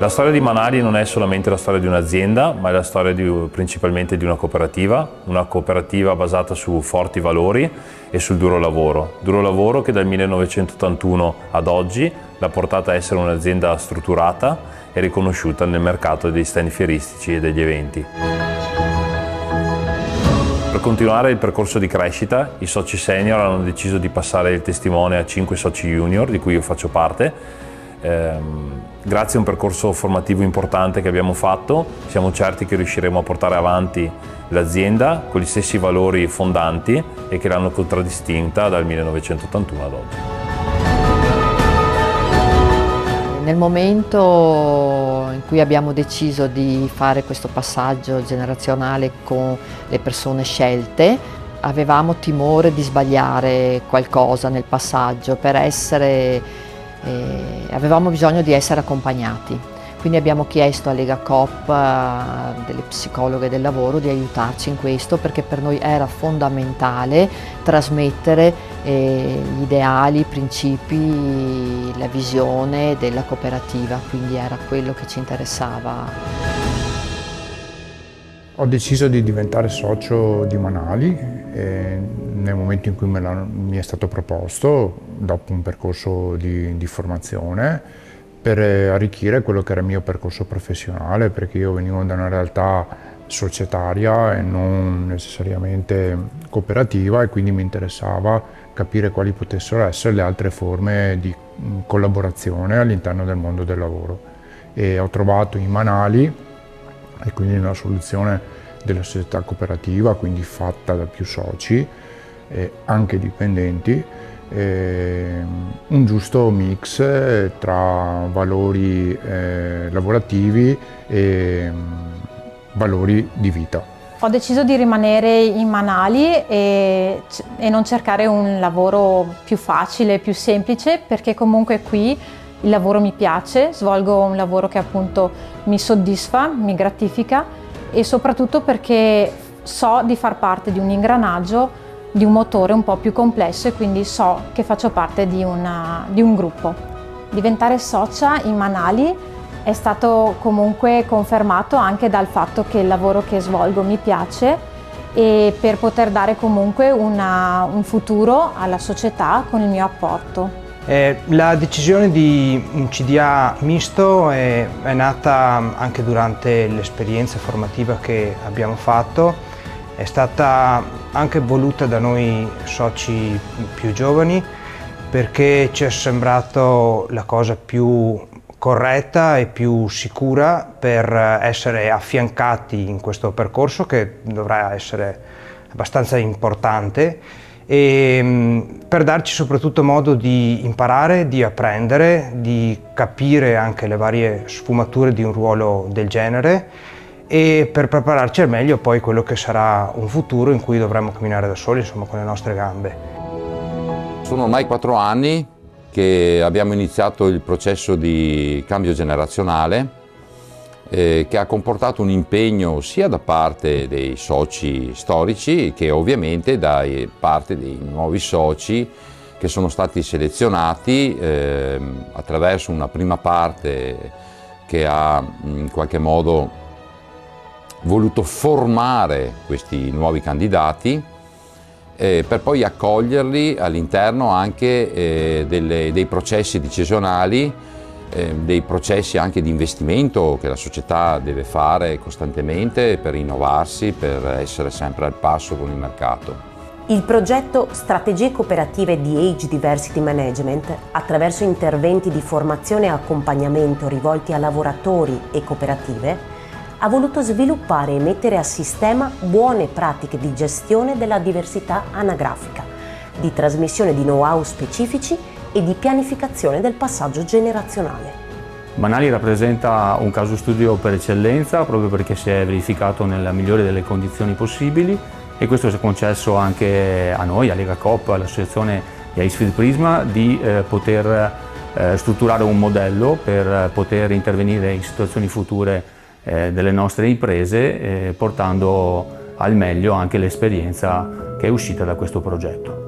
La storia di Manali non è solamente la storia di un'azienda, ma è la storia principalmente di una cooperativa basata su forti valori e sul duro lavoro che dal 1981 ad oggi l'ha portata a essere un'azienda strutturata e riconosciuta nel mercato degli stand fieristici e degli eventi. Per continuare il percorso di crescita, i soci senior hanno deciso di passare il testimone a 5 soci junior, di cui io faccio parte. Grazie a un percorso formativo importante che abbiamo fatto, siamo certi che riusciremo a portare avanti l'azienda con gli stessi valori fondanti e che l'hanno contraddistinta dal 1981 ad oggi. Nel momento in cui abbiamo deciso di fare questo passaggio generazionale con le persone scelte, avevamo timore di sbagliare qualcosa nel passaggio avevamo bisogno di essere accompagnati. Quindi abbiamo chiesto a Lega Coop, delle psicologhe del lavoro, di aiutarci in questo, perché per noi era fondamentale trasmettere gli ideali, i principi, la visione della cooperativa, quindi era quello che ci interessava. Ho deciso di diventare socio di Manali nel momento in cui mi è stato proposto, dopo un percorso di formazione, per arricchire quello che era il mio percorso professionale, perché io venivo da una realtà societaria e non necessariamente cooperativa, e quindi mi interessava capire quali potessero essere le altre forme di collaborazione all'interno del mondo del lavoro. E ho trovato in Manali, e quindi una soluzione della società cooperativa, quindi fatta da più soci, anche dipendenti, un giusto mix tra valori lavorativi e valori di vita. Ho deciso di rimanere in Manali e non cercare un lavoro più facile, più semplice, perché comunque qui il lavoro mi piace, svolgo un lavoro che appunto mi soddisfa, mi gratifica, e soprattutto perché so di far parte di un ingranaggio, di un motore un po' più complesso, e quindi so che faccio parte di un gruppo. Diventare socia in Manali è stato comunque confermato anche dal fatto che il lavoro che svolgo mi piace, e per poter dare comunque un futuro alla società con il mio apporto. La decisione di un CDA misto è nata anche durante l'esperienza formativa che abbiamo fatto. È stata anche voluta da noi soci più giovani, perché ci è sembrato la cosa più corretta e più sicura per essere affiancati in questo percorso, che dovrà essere abbastanza importante, e per darci soprattutto modo di imparare, di apprendere, di capire anche le varie sfumature di un ruolo del genere, e per prepararci al meglio poi quello che sarà un futuro in cui dovremo camminare da soli, insomma, con le nostre gambe. Sono ormai 4 anni che abbiamo iniziato il processo di cambio generazionale, che ha comportato un impegno sia da parte dei soci storici che ovviamente da parte dei nuovi soci che sono stati selezionati attraverso una prima parte che ha in qualche modo voluto formare questi nuovi candidati per poi accoglierli all'interno anche dei processi decisionali, dei processi anche di investimento che la società deve fare costantemente per innovarsi, per essere sempre al passo con il mercato. Il progetto Strategie cooperative di Age Diversity Management, attraverso interventi di formazione e accompagnamento rivolti a lavoratori e cooperative, ha voluto sviluppare e mettere a sistema buone pratiche di gestione della diversità anagrafica, di trasmissione di know-how specifici e di pianificazione del passaggio generazionale. Manali rappresenta un caso studio per eccellenza, proprio perché si è verificato nella migliore delle condizioni possibili, e questo si è concesso anche a noi, a Lega Coop, all'associazione di Icefield Prisma, di poter strutturare un modello per poter intervenire in situazioni future delle nostre imprese, portando al meglio anche l'esperienza che è uscita da questo progetto.